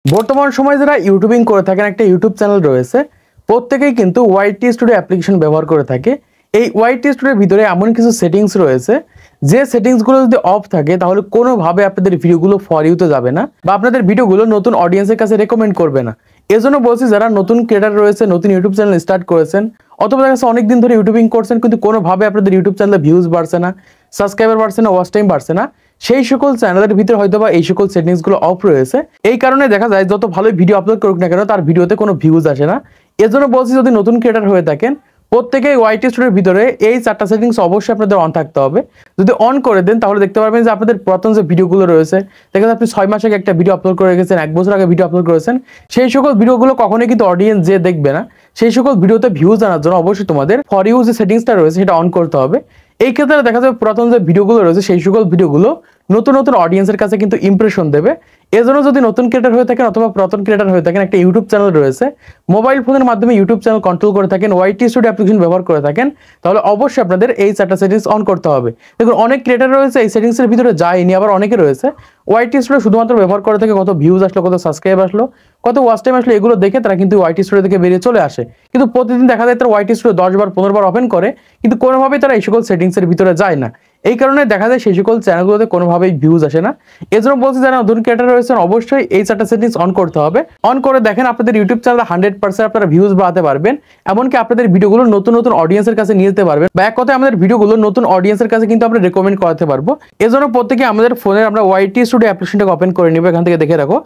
বর্তমান সময়ে যারা ইউটিউবিং করে থাকেন একটা ইউটিউব চ্যানেল রয়েছে প্রত্যেকেই কিন্তু ওয়াইটি স্টুডিও অ্যাপ্লিকেশন ব্যবহার করে থাকে। এই ওয়াইটি স্টুডিওর ভিতরে এমন কিছু সেটিংস রয়েছে যে সেটিংসগুলো যদি অফ থাকে তাহলে কোনোভাবে আপনাদের ভিডিওগুলো ফর ইউতে যাবে না বা আপনাদের ভিডিওগুলো নতুন অডিয়েন্সের কাছে রেকমেন্ড করবে না। এজন্য বলছি যারা নতুন ক্রিয়েটার রয়েছে, নতুন ইউটিউব চ্যানেল স্টার্ট করেছেন অথবা দেখা যাচ্ছে অনেকদিন ধরে ইউটিউবিং করছেন কিন্তু কোনোভাবে আপনাদের ইউটিউব চ্যানেলে ভিউজ বাড়ছে না, সাবস্ক্রাইবার বাড়ছে না, ওয়াচ টাইম বাড়ছে না, সেই সকল চ্যানেলের ভিতরে হয়তো বা এই সকল সেটিংসগুলো অফ রয়েছে। এই কারণে দেখা যায় যত ভালোই ভিডিও আপলোড করুক না কেন তার ভিডিওতে কোনো ভিউজ আসে না। এজন্য বলছি যদি নতুন ক্রিয়েটার হয়ে থাকেন প্রত্যেকেই ওয়াইটি স্টুডিওর ভিতরে এই 4টা সেটিংস অবশ্যই আপনাদের অন থাকতে হবে। যদি অন করে দেন তাহলে দেখতে পারবেন যে আপনাদের পুরাতন যে ভিডিওগুলো রয়েছে, দেখা যায় আপনি 6 মাস আগে একটা ভিডিও আপলোড করে রেখেছেন, 1 বছর আগে ভিডিও আপলোড করেছেন, সেই সকল ভিডিওগুলো কখনোই কিন্তু অডিয়েন্স যে দেখবে না। সেই সকল ভিডিওতে ভিউজ আনার জন্য অবশ্যই তোমাদের ফর ইউ যে সেটিংসটা রয়েছে সেটা অন করতে হবে। এই ক্ষেত্রে দেখা যাবে পুরাতন যে ভিডিওগুলো রয়েছে সেই সকল ভিডিওগুলো নতুন নতুন অডিয়েন্সের কাছে কিন্তু ইমপ্রেশন দেবে। এজন্য যদি নতুন ক্রিয়েটার হয়ে থাকেন অথবা পুরাতন ক্রিয়েটার হয়ে থাকেন, একটা ইউটিউব চ্যানেল রয়েছে, মোবাইল ফোনের মাধ্যমে ইউটিউব চ্যানেল কন্ট্রোল করে থাকেন, ওয়াইটি স্টুডিও অ্যাপ্লিকেশন ব্যবহার করে থাকেন, তাহলে অবশ্যই আপনাদের এই 4টা সেটিংস অন করতে হবে। দেখুন অনেক ক্রিয়েটার রয়েছে এই সেটিংসের ভিতরে যায়নি, আবার অনেকে রয়েছে ওয়াইটি স্টুডিও শুধুমাত্র ব্যবহার করে থাকে কত ভিউজ আসলো, কত সাবস্ক্রাইব আসলো, কত ওয়াচ টাইম আসলো, এগুলো দেখে তারা কিন্তু ওয়াইটি স্টুডিও থেকে বেরিয়ে চলে আসে। কিন্তু প্রতিদিন দেখা যায় তারা ওয়াইটি স্টুডিও 10 বার 15 বার ওপেন করে কিন্তু কোনোভাবেই তারা এই সকল সেটিংসের ভিতরে যায় না। এই কারণে দেখা যায় সেই সকল চ্যানেলগুলোতে কোনোভাবেই ভিউজ আসে না। এজন্য বলছি যারা নতুন ক্রিয়েটার রয়েছেন অবশ্যই এই 4টা সেটিংস অন করতে হবে। অন করে দেখেন আপনাদের ইউটিউব চ্যানেলে 100% আপনারা ভিউজ বাড়াতে পারবেন, এমনকি আপনাদের ভিডিওগুলো নতুন নতুন অডিয়েন্সের কাছে নিয়ে যেতে পারবেন, বা এক কথায় আমাদের ভিডিওগুলো নতুন অডিয়েন্সের কাছে কিন্তু আমরা রেকমেন্ড করাতে পারবো। এজন্য প্রত্যেকে আমাদের ফোনের আমরা ওয়াইটি স্টুডিও অ্যাপ্লিকেশনটাকে ওপেন করে নিব, এখান থেকে দেখে রাখো।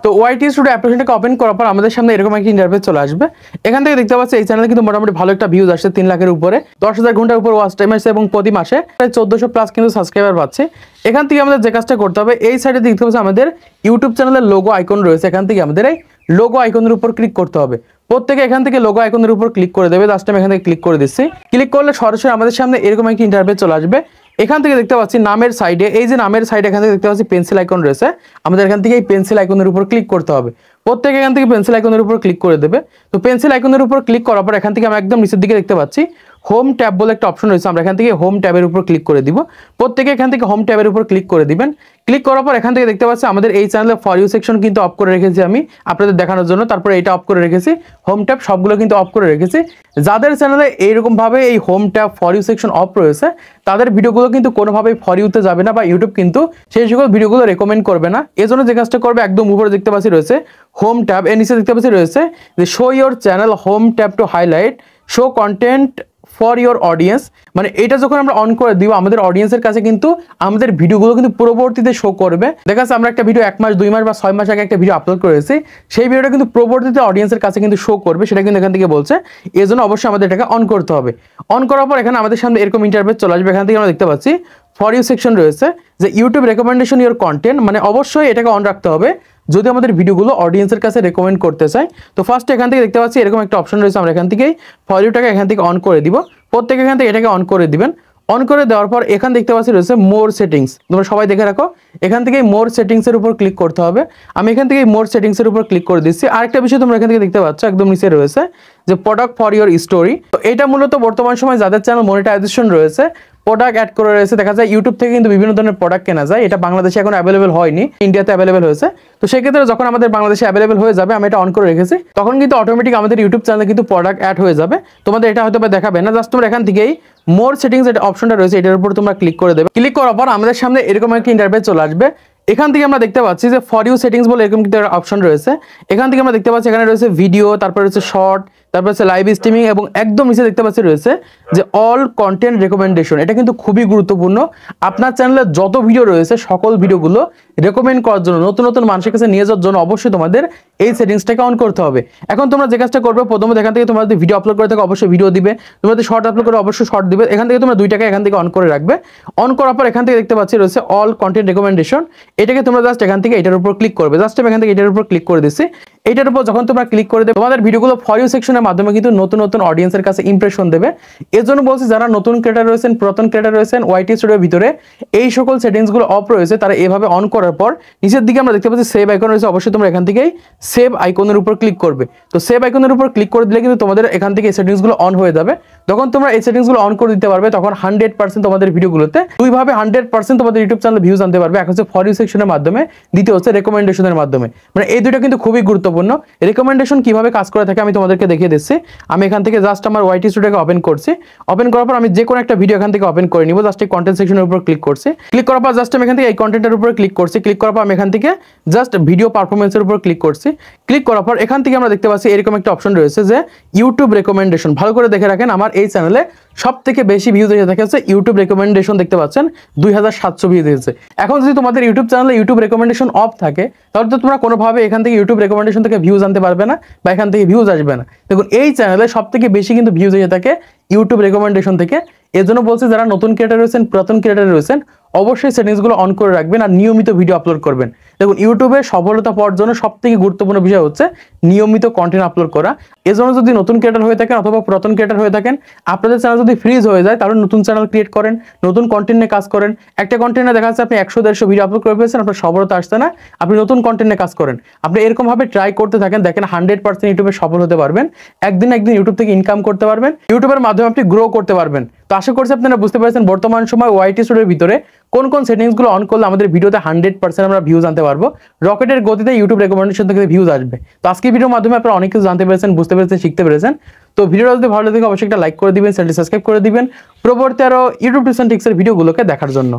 তো ওয়াইটি স্টুডিও অ্যাপ্লিকেশনটাকে ওপেন করার পর আমাদের সামনে এরকম একটা ইন্টারফেস চলে আসবে। এখান থেকে দেখতে পাচ্ছি এই চ্যানেলে কিন্তু মোটামুটি ভালো একটা ভিউজ আসছে, 3 লাখের উপরে, 10,000 ঘন্টার উপর ওয়াচ টাইম আসছে এবং প্রতি মাসে প্রায় 1400 প্লাস কিন্তু সাবস্ক্রাইবার পাচ্ছে। এখান থেকে আমাদের যে কাজটা করতে হবে, এই সাইডে দেখতে পাচ্ছি আমাদের ইউটিউব চ্যানেলের লোগো আইকন রয়েছে, এখান থেকে আমাদের এই লোগো আইকনের উপর ক্লিক করতে হবে। প্রত্যেকে এখান থেকে লোগো আইকনের উপর ক্লিক করে দেবে। লাস্ট টাইম এখান থেকে ক্লিক করে দিচ্ছি। ক্লিক করলে সরাসরি আমাদের সামনে এরকম একটা ইন্টারফেস চলে আসবে। এখান থেকে দেখতে পাচ্ছি নামের সাইডে, এই যে নামের সাইডে এখান থেকে দেখতে পাচ্ছি পেন্সিল আইকন রয়েছে, আমাদের এখান থেকে এই পেন্সিল আইকনের উপর ক্লিক করতে হবে। প্রত্যেকে এখান থেকে পেন্সিল আইকনের উপর ক্লিক করে দেবে। তো পেন্সিল আইকনের উপর ক্লিক করার পর এখান থেকে আমরা একদম নিচের দিকে দেখতে পাচ্ছি হোম ট্যাব বলে একটা অপশন রয়েছে, আমরা এখান থেকে হোম ট্যাবের উপর ক্লিক করে দিব। প্রত্যেকে এখান থেকে হোম ট্যাবের উপর ক্লিক করে দিবেন। ক্লিক করার পর এখান থেকে দেখতে পাচ্ছি আমাদের এই চ্যানেলে ফর ইউ সেকশন কিন্তু অফ করে রেখেছি আমি আপনাদের দেখানোর জন্য, তারপরে এটা অফ করে রেখেছি, হোম ট্যাব সবগুলো কিন্তু অফ করে রেখেছি। যাদের চ্যানেলে এইরকমভাবে এই home tab for you section off রয়েছে তাদের ভিডিওগুলো কিন্তু কোনোভাবেই ফর ইউতে যাবে না বা ইউটিউব কিন্তু সেই সকল ভিডিওগুলো রেকমেন্ড করবে না। এজন্য যে কাজটা করবে, একদম উপরে দেখতে পাচ্ছি রয়েছে হোম ট্যাব, এর নিচে দেখতে পাচ্ছি রয়েছে যে show your channel home tab to highlight show content for your audience. মানে এটা যখন আমরা অন করে দিব আমাদের অডিয়েন্সের কাছে কিন্তু আমাদের ভিডিওগুলো কিন্তু পরবর্তীতে শো করবে। দেখা যাচ্ছে আমরা একটা ভিডিও 1 মাস 2 মাস বা 6 মাস আগে একটা ভিডিও আপলোড করেছি, সেই ভিডিওটা কিন্তু পরবর্তীতে অডিয়েন্সের কাছে কিন্তু শো করবে, সেটা কিন্তু এখান থেকে বলছে। এই জন্য অবশ্যই আমাদের এটাকে অন করতে হবে। অন করার পর এখানে আমাদের সামনে এরকম ইন্টারফেস চলে আসবে। এখান থেকে আমরা দেখতে পাচ্ছি ফর ইউ সেকশন রয়েছে যে ইউটিউব রেকমেন্ডেশন ইয়োর কন্টেন্ট, মানে অবশ্যই এটাকে অন রাখতে হবে যদি আমাদের ভিডিওগুলো অডিয়েন্সের কাছে রেকমেন্ড করতে চাই। তো ফার্স্টে এখান থেকে দেখতে পাচ্ছি এরকম একটা অপশন রয়েছে, আমরা এখান থেকেই ফর ইউটাকে এখান থেকে অন করে দিব। প্রত্যেকে এখান থেকে এটাকে অন করে দিবেন। অন করে দেওয়ার পর এখান দেখতে পাচ্ছি রয়েছে মোর সেটিংস, তোমরা সবাই দেখে রাখো। এখান থেকে মোর সেটিংসের উপর ক্লিক করতে হবে। আমি এখান থেকে মোর সেটিংসের উপর ক্লিক করে দিচ্ছি। আরেকটা বিষয় তোমরা এখান থেকে দেখতে পাচ্ছ একদম নিচে রয়েছে যে প্রোডাক্ট ফর ইয়োর স্টোরি। তো এটা মূলত বর্তমান সময় যাদের চ্যানেল মনিটাইজেশন রয়েছে প্রোডাক্ট অ্যাড করে রয়েছে, দেখা যায় ইউটিউব থেকে কিন্তু বিভিন্ন ধরনের প্রোডাক্ট কেনা যায়। এটা বাংলাদেশে এখন অ্যাভেলেবেল হয়নি, ইন্ডিয়াতে অ্যাভেলেবেল হয়েছে। তো সেক্ষেত্রে যখন আমাদের বাংলাদেশে অ্যাভেলেবেল হয়ে যাবে, আমি এটা অন করে রেখেছি, তখন কিন্তু অটোমেটিক আমাদের ইউটিউব চ্যানেলে কিন্তু প্রোডাক্ট অ্যাড হয়ে যাবে। তোমাদের এটা হয়তো বা দেখাবে না, জাস্ট তোমরা এখান থেকেই মোর সেটিংস এটা অপশনটা রয়েছে এটার উপর তোমরা ক্লিক করে দেবে। ক্লিক করার পর আমাদের সামনে এরকম একটা ইন্টারফেস চলে আসবে। এখান থেকে আমরা দেখতে পাচ্ছি যে ফর ইউ সেটিংস বলে এরকম একটা অপশন রয়েছে। এখান থেকে আমরা দেখতে পাচ্ছি এখানে রয়েছে ভিডিও, তারপর রয়েছে শর্ট, তারপর হচ্ছে লাইভ স্ট্রিমিং এবং একদম নিচে দেখতে পাচ্ছি রয়েছে যে অল কন্টেন্ট রেকমেন্ডেশন। এটা কিন্তু খুবই গুরুত্বপূর্ণ। আপনার চ্যানেলে যত ভিডিও রয়েছে সকল ভিডিওগুলো রেকমেন্ড করার জন্য, নতুন নতুন মানুষের কাছে নিয়ে যাওয়ার জন্য অবশ্যই তোমাদের এই সেটিংসটাকে অন করতে হবে। এখন তোমরা যে কাজটা করবে, প্রথমত এখান থেকে তোমরা যদি ভিডিও আপলোড করে থাকো অবশ্যই ভিডিও দিবে, তোমরা যদি শর্ট আপলোড করে অবশ্যই শর্ট দিবে। এখান থেকে তোমরা দুইটাকে এখান থেকে অন করে রাখবে। অন করার পর এখান থেকে দেখতে পাচ্ছি রয়েছে অল কন্টেন্ট রেকমেন্ডেশন, এটাকে তোমরা জাস্ট এখান থেকে এটার উপর ক্লিক করবে। জাস্ট আমি এখান থেকে এটার উপর ক্লিক করে দিচ্ছি। এটার উপর যখন তোমরা ক্লিক করে দেবে তোমাদের ভিডিওগুলো ফর ইউ সেকশনের মাধ্যমে কিন্তু নতুন নতুন অডিয়েন্সের কাছে ইমপ্রেশন দেবে। এর জন্য বলছি যারা নতুন ক্রিয়েটার রয়েছেন, পুরাতন ক্রিয়েটার রয়েছেন, ওয়াইটি স্টুডিওর ভিতরে এই সকল সেটিংসগুলো অফ রয়েছে, তারা এভাবে অন করার পর নিচের দিকে আমরা দেখতে পাচ্ছি সেভ আইকন রয়েছে, অবশ্যই তোমরা এখান থেকেই সেভ আইকনের উপর ক্লিক করবে। তো সেভ আইকনের উপর ক্লিক করে দিলে কিন্তু তোমাদের এখান থেকে এই সেটিংসগুলো অন হয়ে যাবে। যখন তোমরা এই সেটিংসগুলো অন করে দিতে পারবে তখন 100% তোমাদের ভিডিওগুলোতে দুইভাবে 100% তোমাদের ইউটিউব চ্যানেলে ভিউজ আনতে পারবে। এক হচ্ছে ফর ইউ সেকশনের মাধ্যমে, দ্বিতীয় হচ্ছে রেকমেন্ডেশনের মাধ্যমে। মানে এই দুটো কিন্তু খুবই গুরুত্বপূর্ণ। রেকমেন্ডেশন কিভাবে কাজ করে থাকে আমি তোমাদেরকে দেখিয়ে দিচ্ছি। আমি এখান থেকে জাস্ট আমার ওয়াইটি স্টুডিওকে ওপেন করছি। ওপেন করার পর আমি যে কোনো একটা ভিডিও এখান থেকে ওপেন করে নিব। জাস্ট এই কন্টেন্ট সেকশনের উপর ক্লিক করছি। ক্লিক করার পর জাস্ট আমি এখান থেকে এই কন্টেন্টের উপর ক্লিক করছি। ক্লিক করার পর আমি এখান থেকে জাস্ট ভিডিও পারফরমেন্সের উপর ক্লিক করছি। ক্লিক করার পর এখান থেকে আমরা দেখতে পাচ্ছি এরকম একটা অপশন রয়েছে যে ইউটিউব রেকমেন্ডেশন। ভালো করে দেখে রাখেন, আমার এই চ্যানেলে সব থেকে বেশি ভিউজ এসে থাকে হচ্ছে ইউটিউব রেকমেন্ডেশন। দেখতে পাচ্ছেন 2700 ভিউজ এসেছে। এখন যদি তোমাদের ইউটিউব চ্যানেলে ইউটিউব রেকমেন্ডেশন অফ থাকে তাহলে তো তোমরা কোনোভাবে এখান থেকে ইউটিউব রেকমেন্ডেশন থেকে ভিউজ আনতে পারবে না বা এখান থেকে ভিউজ আসবে না। দেখুন এই চ্যানেলে সব থেকে বেশি কিন্তু ভিউজ এসে থাকে ইউটিউব রেকমেন্ডেশন থেকে। এর জন্য বলছি যারা নতুন ক্রিয়েটার রয়েছেন, পুরাতন ক্রিয়েটার রয়েছেন, অবশ্যই সেটিংসগুলো অন করে রাখবেন আর নিয়মিত ভিডিও আপলোড করবেন। দেখুন ইউটিউবে সফলতা পাওয়ার জন্য সবথেকে গুরুত্বপূর্ণ বিষয় হচ্ছে নিয়মিত কন্টেন্ট আপলোড করা। এজন্য যদি নতুন ক্রিয়েটার হয়ে থাকেন অথবা পুরাতন ক্রিয়েটার হয়ে থাকেন, আপনাদের চ্যানেল যদি ফ্রিজ হয়ে যায় তাহলে নতুন চ্যানেল ক্রিয়েট করেন, নতুন কন্টেন্ট নিয়ে কাজ করেন। একটা কন্টেন্টে দেখা যাচ্ছে আপনি 100-150 ভিডিও আপলোড করে ফেলেছেন, আপনার সফলতা আসছে না, আপনি নতুন কন্টেন্টে কাজ করেন। আপনি এরকমভাবে ট্রাই করতে থাকেন, দেখেন 100% ইউটিউবে সফল হতে পারবেন। একদিন ইউটিউব থেকে ইনকাম করতে পারবেন, ইউটিউবের মাধ্যমে আপনি গ্রো করতে পারবেন। তো আশা করছি আপনারা বুঝতে পেরেছেন বর্তমান সময় ওয়াইটি স্টুডিওর ভিতরে কোন কোন সেটিংসগুলো অন করলে আমাদের ভিডিওতে 100% আমরা ভিউজ আনতে পারবো। রকেটের গতিতে ইউটিউব রেকমেন্ডেশন থেকে ভিউজ আসবে। তো আজকে ভিডিওর মাধ্যমে আপনারা অনেক কিছু জানতে পেরেছেন, বুঝতে পেরেছেন, শিখতে পেরেছেন। তো ভিডিওটা যদি ভালো লাগে অবশ্যই একটা লাইক করে দিবেন, চ্যানেলটি সাবস্ক্রাইব করে দিবেন পরবর্তী আরো ইউটিউব টিপস এন্ড ট্রিক্সের ভিডিওগুলোকে দেখার জন্য।